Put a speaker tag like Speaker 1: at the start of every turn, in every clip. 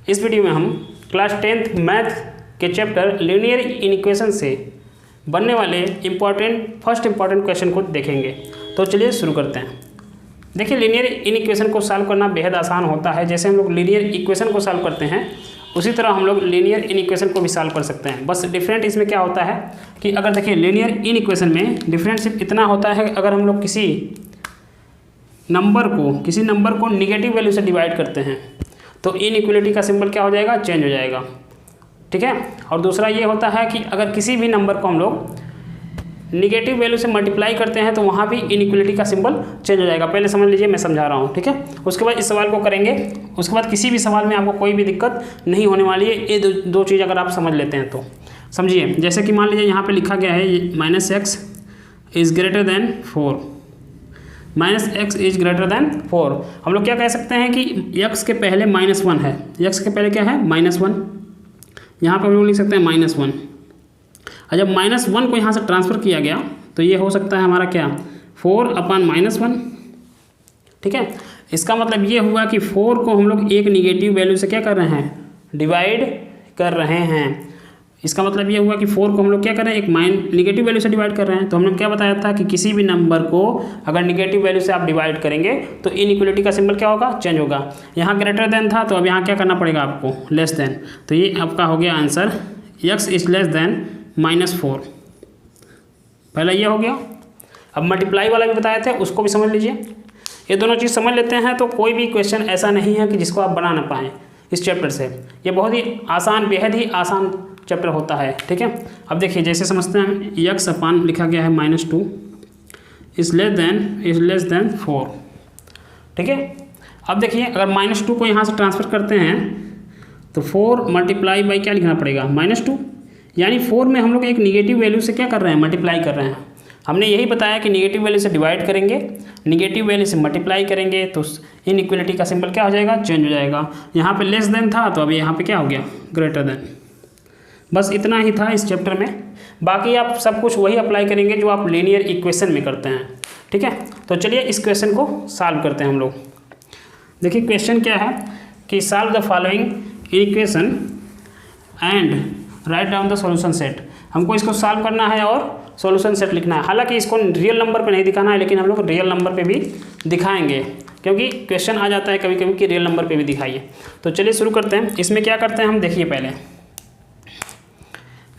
Speaker 1: इस वीडियो में हम क्लास 10th मैथ के चैप्टर लीनियर इक्वेशन से बनने वाले फर्स्ट इम्पॉर्टेंट क्वेश्चन को देखेंगे। तो चलिए शुरू करते हैं। देखिए, लीनियर इक्वेशन को सॉल्व करना बेहद आसान होता है। जैसे हम लोग लीनियर इक्वेशन को सॉल्व करते हैं उसी तरह हम लोग लीनियर इक्वेशन को भी सॉल्व कर सकते हैं। बस डिफरेंट इसमें क्या होता है कि अगर देखिए लीनियर इक्वेशन में डिफरेंट सिर्फ इतना होता है, अगर हम लोग किसी नंबर को निगेटिव वैल्यू से डिवाइड करते हैं तो इनइक्वलिटी का सिंबल क्या हो जाएगा, चेंज हो जाएगा। ठीक है। और दूसरा ये होता है कि अगर किसी भी नंबर को हम लोग निगेटिव वैल्यू से मल्टीप्लाई करते हैं तो वहाँ भी इनइक्वलिटी का सिंबल चेंज हो जाएगा। पहले समझ लीजिए, मैं समझा रहा हूँ। ठीक है। उसके बाद इस सवाल को करेंगे, उसके बाद किसी भी सवाल में आपको कोई भी दिक्कत नहीं होने वाली है। ये दो चीज़ अगर आप समझ लेते हैं तो समझिए। जैसे कि मान लीजिए यहाँ पे लिखा गया है -x is greater than 4, -x is greater than 4। हम लोग क्या कह सकते हैं कि x के पहले -1 है, x के पहले क्या है -1, यहाँ पर हम लोग लिख सकते हैं -1। और जब -1 को यहाँ से ट्रांसफ़र किया गया तो ये हो सकता है हमारा क्या, 4/-1। ठीक है। इसका मतलब ये हुआ कि 4 को हम लोग एक निगेटिव वैल्यू से क्या कर रहे हैं, डिवाइड कर रहे हैं। इसका मतलब ये हुआ कि 4 को हम लोग क्या कर रहे हैं, एक निगेटिव वैल्यू से डिवाइड कर रहे हैं। तो हमने क्या बताया था कि किसी भी नंबर को अगर निगेटिव वैल्यू से आप डिवाइड करेंगे तो इनइक्वलिटी का सिंबल क्या होगा, चेंज होगा। यहाँ ग्रेटर देन था तो अब यहाँ क्या करना पड़ेगा आपको, लेस देन। तो ये आपका हो गया answer, x is less than -4। पहला ये हो गया। अब मल्टीप्लाई वाला भी बताए थे, उसको भी समझ लीजिए। ये दोनों चीज़ समझ लेते हैं तो कोई भी क्वेश्चन ऐसा नहीं है कि जिसको आप बना ना पाएँ इस चैप्टर से। ये बहुत ही आसान, बेहद ही आसान चैप्टर होता है। ठीक है। अब देखिए, जैसे समझते हैं, x अपान लिखा गया है -2 इज़ लेस देन 4। ठीक है। अब देखिए, अगर -2 को यहाँ से ट्रांसफ़र करते हैं तो 4 मल्टीप्लाई बाई क्या लिखना पड़ेगा, -2। यानी 4 में हम लोग एक निगेटिव वैल्यू से क्या कर रहे हैं, मल्टीप्लाई कर रहे हैं। हमने यही बताया कि निगेटिव वैल्यू से डिवाइड करेंगे, निगेटिव वैल्यू से मल्टीप्लाई करेंगे तो इनइक्वलिटी का सिंबल क्या हो जाएगा, चेंज हो जाएगा। यहाँ पे लेस देन था तो अभी यहाँ पे क्या हो गया, ग्रेटर देन। बस इतना ही था इस चैप्टर में। बाकी आप सब कुछ वही अप्लाई करेंगे जो आप लीनियर इक्वेशन में करते हैं। ठीक है। तो चलिए इस क्वेश्चन को सॉल्व करते हैं हम लोग। देखिए क्वेश्चन क्या है कि solve the following equation and write down the solution set. हमको इसको सॉल्व करना है और सॉल्यूशन सेट लिखना है। हालांकि इसको रियल नंबर पे नहीं दिखाना है, लेकिन हम लोग रियल नंबर पे भी दिखाएंगे, क्योंकि क्वेश्चन आ जाता है कभी कभी कि रियल नंबर पे भी दिखाइए। तो चलिए शुरू करते हैं। इसमें क्या करते हैं हम, देखिए पहले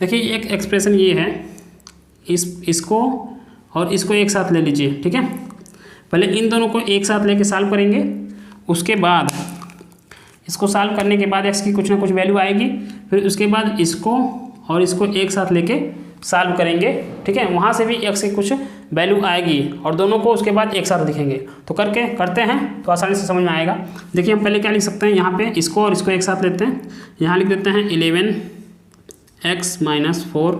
Speaker 1: देखिए एक एक्सप्रेशन ये है, इसको और इसको एक साथ ले लीजिए। ठीक है। पहले इन दोनों को एक साथ लेके सॉल्व करेंगे, उसके बाद इसको सॉल्व करने के बाद x की कुछ ना कुछ वैल्यू आएगी, फिर उसके बाद इसको और इसको एक साथ लेके सॉल्व करेंगे। ठीक है। वहाँ से भी x की कुछ वैल्यू आएगी और दोनों को उसके बाद एक साथ लिखेंगे। तो करते हैं तो आसानी से समझ में आएगा। देखिए हम पहले क्या लिख सकते हैं, यहाँ पे इसको और इसको एक साथ लेते हैं। यहाँ लिख देते हैं 11x - 4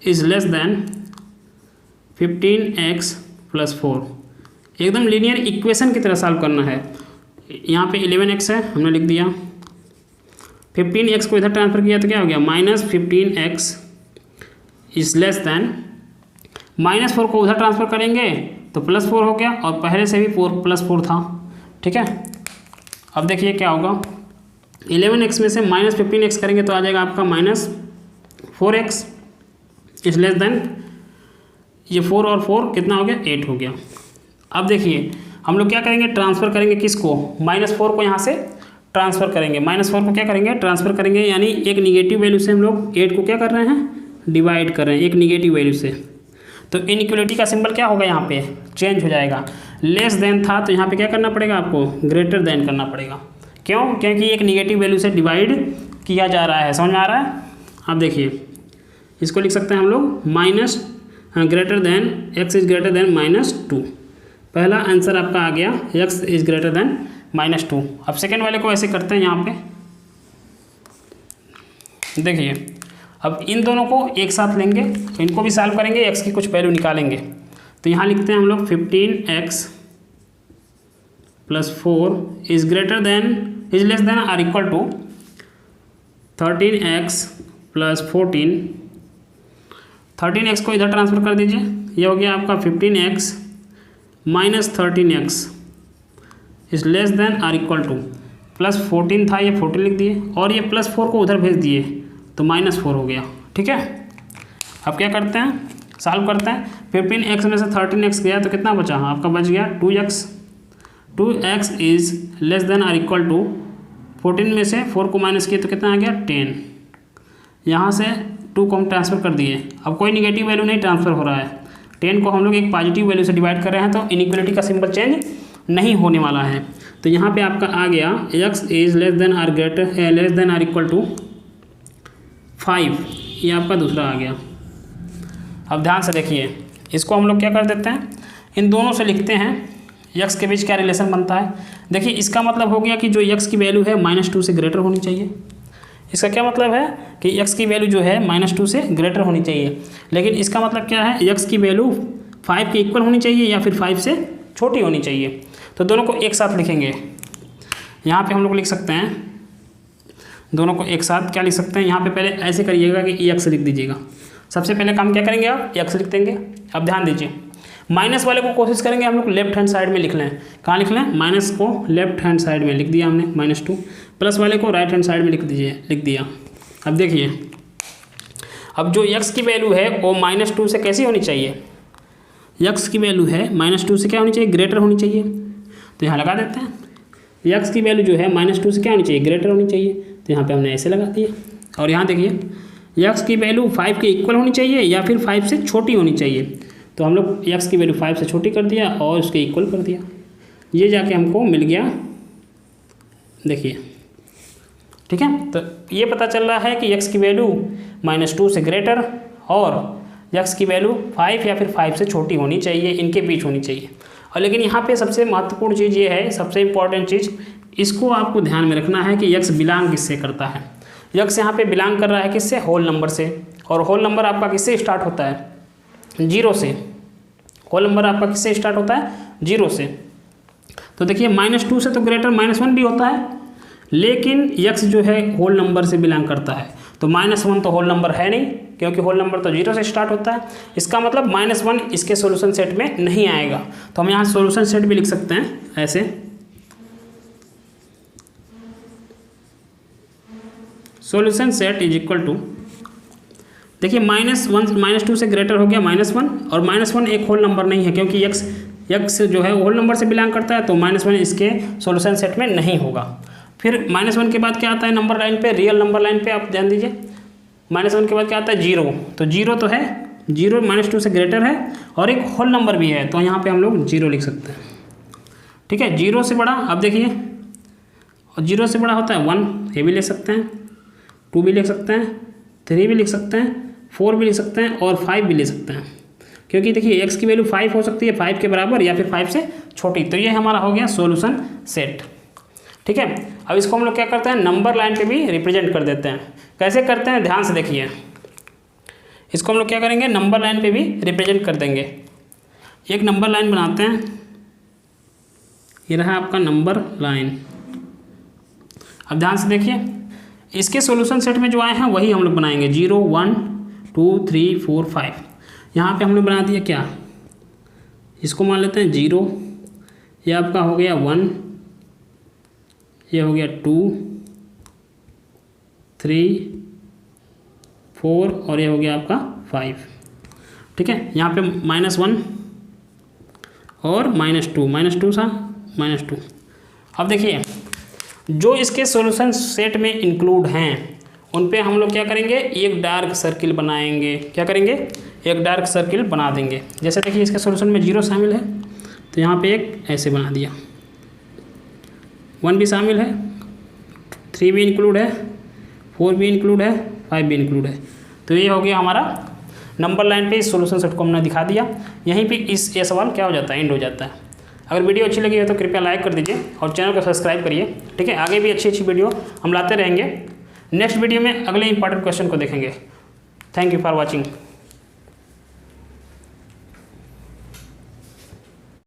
Speaker 1: is less then 15x + 4। एकदम लीनियर इक्वेशन की तरह सॉल्व करना है। यहाँ पे 11x है, हमने लिख दिया। 15x को इधर ट्रांसफ़र किया तो क्या हो गया, -15x इज़ लेस देन, -4 को उधर ट्रांसफ़र करेंगे तो +4 हो गया, और पहले से भी 4 था। ठीक है। अब देखिए क्या होगा, 11x में से -15x करेंगे तो आ जाएगा आपका -4x इज़ लेस देन, ये 4 और 4 कितना हो गया, 8 हो गया। अब देखिए हम लोग क्या करेंगे, ट्रांसफ़र करेंगे किसको, -4 को यहाँ से ट्रांसफ़र करेंगे। -4 को क्या करेंगे, ट्रांसफ़र करेंगे। यानी एक निगेटिव वैल्यू से हम लोग 8 को क्या कर रहे हैं, डिवाइड कर रहे हैं एक निगेटिव वैल्यू से। तो इनइक्वलिटी का सिंबल क्या होगा, यहाँ पे चेंज हो जाएगा। लेस देन था तो यहाँ पे क्या करना पड़ेगा आपको, ग्रेटर देन करना पड़ेगा। क्यों, क्योंकि एक निगेटिव वैल्यू से डिवाइड किया जा रहा है। समझ में आ रहा है। अब देखिए इसको लिख सकते हैं हम लोग greater than, x is greater than -2। पहला आंसर आपका आ गया, x इज़ ग्रेटर देन -2। अब सेकेंड वाले को ऐसे करते हैं। यहाँ पे देखिए, अब इन दोनों को एक साथ लेंगे तो इनको भी सॉल्व करेंगे, x की कुछ वैल्यू निकालेंगे। तो यहाँ लिखते हैं हम लोग 15x + 4 is less than or equal to 13x + 14। 13x को इधर ट्रांसफ़र कर दीजिए, ये हो गया आपका 15x - 13x is less than or equal to +14 था, ये 14 लिख दिए, और ये +4 को उधर भेज दिए तो -4 हो गया। ठीक है, अब क्या करते हैं, सॉल्व करते हैं। 15x में से 13x गया तो कितना बचा, आपका बच गया 2x। 2x is less then और इक्वल टू 14 में से 4 को माइनस किए तो कितना आ गया 10। यहाँ से 2 को हम ट्रांसफ़र कर दिए, अब कोई निगेटिव वैल्यू नहीं ट्रांसफ़र हो रहा है। 10 को हम लोग एक पॉजिटिव वैल्यू से डिवाइड कर रहे हैं तो इनइक्वलिटी का सिंबल चेंज नहीं होने वाला है। तो यहाँ पे आपका आ गया x इज़ लेस देन और इक्वल टू 5, ये आपका दूसरा आ गया। अब ध्यान से देखिए, इसको हम लोग क्या कर देते हैं, इन दोनों से लिखते हैं x के बीच क्या रिलेशन बनता है। देखिए इसका मतलब हो गया कि जो x की वैल्यू है -2 से ग्रेटर होनी चाहिए। इसका क्या मतलब है कि x की वैल्यू जो है -2 से ग्रेटर होनी चाहिए, लेकिन इसका मतलब क्या है, x की वैल्यू 5 के इक्वल होनी चाहिए या फिर 5 से छोटी होनी चाहिए। तो दोनों को एक साथ लिखेंगे। यहाँ पे हम लोग लिख सकते हैं, दोनों को एक साथ क्या लिख सकते हैं, यहाँ पे पहले ऐसे करिएगा कि x लिख दीजिएगा। सबसे पहले काम क्या करेंगे, आप x लिख देंगे। अब ध्यान दीजिए, माइनस वाले को कोशिश करेंगे हम लोग लेफ्ट हैंड साइड में लिख लें। कहाँ लिख लें, माइनस को लेफ्ट हैंड साइड में लिख दिया हमने -2, प्लस वाले को राइट हैंड साइड में लिख दिया। अब देखिए, अब जो x की वैल्यू है वो -2 से कैसी होनी चाहिए, x की वैल्यू है -2 से क्या होनी चाहिए, ग्रेटर होनी चाहिए। तो यहाँ लगा देते हैं, x की वैल्यू जो है -2 से क्या होनी चाहिए, ग्रेटर होनी चाहिए। तो यहाँ पे हमने ऐसे लगा दिया। और यहाँ देखिए x की वैल्यू 5 के इक्वल होनी चाहिए या फिर 5 से छोटी होनी चाहिए। तो हम लोग x की वैल्यू 5 से छोटी कर दिया और उसके इक्वल कर दिया, ये जाके हमको मिल गया। देखिए ठीक है, तो ये पता चल रहा है कि x की वैल्यू -2 से ग्रेटर और x की वैल्यू 5 या फिर 5 से छोटी होनी चाहिए, इनके बीच होनी चाहिए। और लेकिन यहाँ पे सबसे महत्वपूर्ण चीज़ ये है, सबसे इम्पॉर्टेंट चीज़, इसको आपको ध्यान में रखना है कि x बिलोंग किससे करता है। x यहाँ पे बिलोंग कर रहा है किससे, होल नंबर से। और होल नंबर आपका किससे स्टार्ट होता है, 0 से। होल नंबर आपका किससे स्टार्ट होता है, 0 से। तो देखिए -2 से तो ग्रेटर -1 भी होता है, लेकिन x जो है होल नंबर से बिलोंग करता है। तो -1 तो होल नंबर है नहीं, क्योंकि होल नंबर तो 0 से स्टार्ट होता है। इसका मतलब -1 इसके सॉल्यूशन सेट में नहीं आएगा। तो हम यहाँ सॉल्यूशन सेट भी लिख सकते हैं ऐसे, solution set is equal to, देखिए -2 से ग्रेटर हो गया -1, और -1 एक होल नंबर नहीं है, क्योंकि x जो है होल नंबर से बिलोंग करता है। तो -1 इसके सॉल्यूशन सेट में नहीं होगा। फिर -1 के बाद क्या आता है नंबर लाइन पे, रियल नंबर लाइन पे आप ध्यान दीजिए, -1 के बाद क्या आता है 0। तो 0 तो है, 0 -2 से ग्रेटर है और एक होल नंबर भी है, तो यहाँ पे हम लोग 0 लिख सकते हैं। ठीक है, 0 से बड़ा, अब देखिए, और 0 से बड़ा होता है 1, ये भी ले सकते हैं, 2 भी लिख सकते हैं, 3 भी लिख सकते हैं, 4 भी लिख सकते हैं और 5 भी ले सकते हैं। क्योंकि देखिए x की वैल्यू 5 हो सकती है, 5 के बराबर या फिर 5 से छोटी। तो ये हमारा हो गया सॉल्यूशन सेट। ठीक है, अब इसको हम लोग क्या करते हैं, नंबर लाइन पे भी रिप्रेजेंट कर देते हैं। कैसे करते हैं, ध्यान से देखिए। इसको हम लोग क्या करेंगे, नंबर लाइन पे भी रिप्रेजेंट कर देंगे। एक नंबर लाइन बनाते हैं, ये रहा आपका नंबर लाइन। अब ध्यान से देखिए, इसके सॉल्यूशन सेट में जो आए हैं वही हम लोग बनाएंगे, 0 1 2 3 4 5। यहाँ पे हमने बना दिया क्या, इसको मान लेते हैं 0, ये आपका हो गया 1, ये हो गया 2 3 4 और ये हो गया आपका 5। ठीक है, यहाँ पे -1 और -2 सा -2। अब देखिए, जो इसके सॉल्यूशन सेट में इंक्लूड हैं उन पे हम लोग क्या करेंगे, एक डार्क सर्किल बनाएंगे। क्या करेंगे, एक डार्क सर्किल बना देंगे। जैसे देखिए इसके सॉल्यूशन में 0 शामिल है, तो यहाँ पे एक ऐसे बना दिया, 1 भी शामिल है, 3 भी इंक्लूड है, 4 भी इंक्लूड है, 5 भी इंक्लूड है। तो ये हो गया हमारा नंबर लाइन पे इस सॉल्यूशन सेट को हमने दिखा दिया। यहीं पे ये सवाल क्या हो जाता है, एंड हो जाता है। अगर वीडियो अच्छी लगी हो तो कृपया लाइक कर दीजिए और चैनल को सब्सक्राइब करिए। ठीक है, आगे भी अच्छी वीडियो हम लाते रहेंगे। नेक्स्ट वीडियो में अगले इंपॉर्टेंट क्वेश्चन को देखेंगे। Thank you for watching.